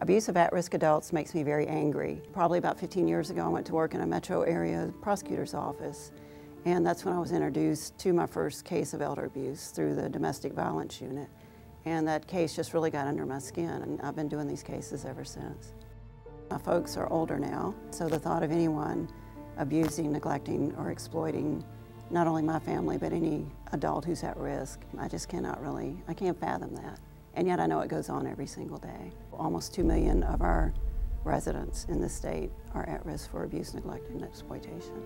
Abuse of at-risk adults makes me very angry. Probably about 15 years ago, I went to work in a metro area prosecutor's office, and that's when I was introduced to my first case of elder abuse through the domestic violence unit. And that case just really got under my skin, and I've been doing these cases ever since. My folks are older now, so the thought of anyone abusing, neglecting, or exploiting not only my family, but any adult who's at risk, I just cannot really, I can't fathom that. And yet I know it goes on every single day. Almost 2 million of our residents in the state are at risk for abuse, neglect, and exploitation.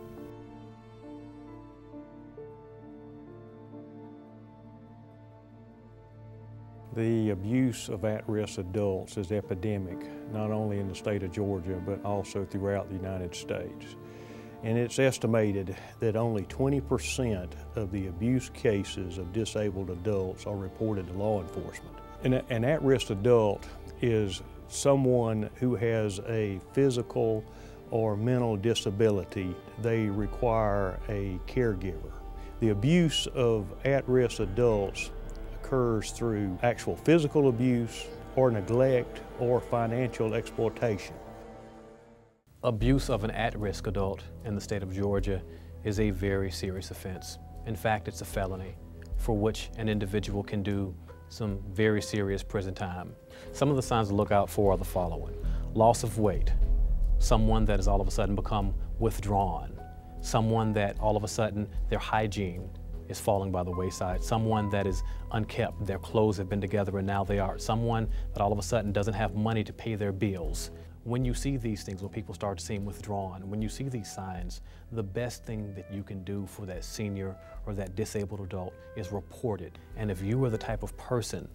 The abuse of at-risk adults is epidemic, not only in the state of Georgia, but also throughout the United States. And it's estimated that only 20% of the abuse cases of disabled adults are reported to law enforcement. An at-risk adult is someone who has a physical or mental disability. They require a caregiver. The abuse of at-risk adults occurs through actual physical abuse or neglect or financial exploitation. Abuse of an at-risk adult in the state of Georgia is a very serious offense. In fact, it's a felony for which an individual can do some very serious prison time. Some of the signs to look out for are the following: loss of weight, someone that has all of a sudden become withdrawn, someone that all of a sudden their hygiene is falling by the wayside, someone that is unkept, their clothes have been together and now they aren't, someone that all of a sudden doesn't have money to pay their bills. When you see these things, when people start to seem withdrawn, when you see these signs, the best thing that you can do for that senior or that disabled adult is report it. And if you are the type of person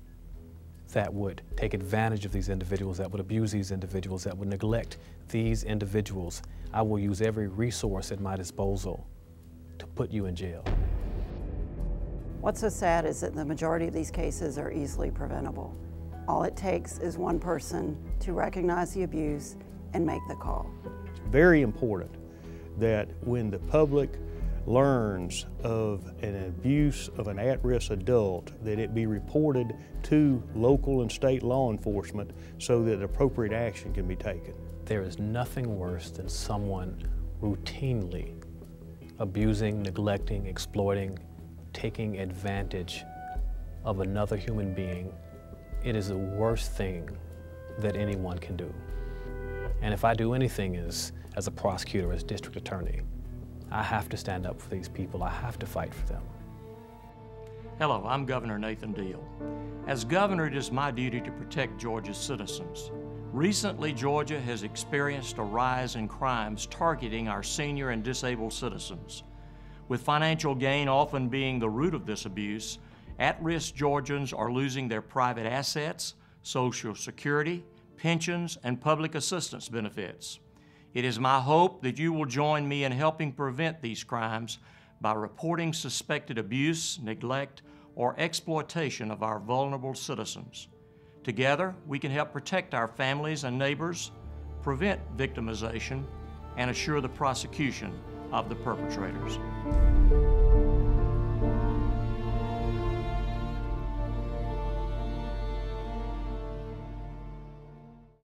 that would take advantage of these individuals, that would abuse these individuals, that would neglect these individuals, I will use every resource at my disposal to put you in jail. What's so sad is that the majority of these cases are easily preventable. All it takes is one person to recognize the abuse and make the call. It's very important that when the public learns of an abuse of an at-risk adult, that it be reported to local and state law enforcement so that appropriate action can be taken. There is nothing worse than someone routinely abusing, neglecting, exploiting, taking advantage of another human being. It is the worst thing that anyone can do. And if I do anything as a prosecutor, as district attorney, I have to stand up for these people. I have to fight for them. Hello, I'm Governor Nathan Deal. As governor, it is my duty to protect Georgia's citizens. Recently, Georgia has experienced a rise in crimes targeting our senior and disabled citizens. With financial gain often being the root of this abuse, at-risk Georgians are losing their private assets, Social Security, pensions, and public assistance benefits. It is my hope that you will join me in helping prevent these crimes by reporting suspected abuse, neglect, or exploitation of our vulnerable citizens. Together, we can help protect our families and neighbors, prevent victimization, and assure the prosecution of the perpetrators.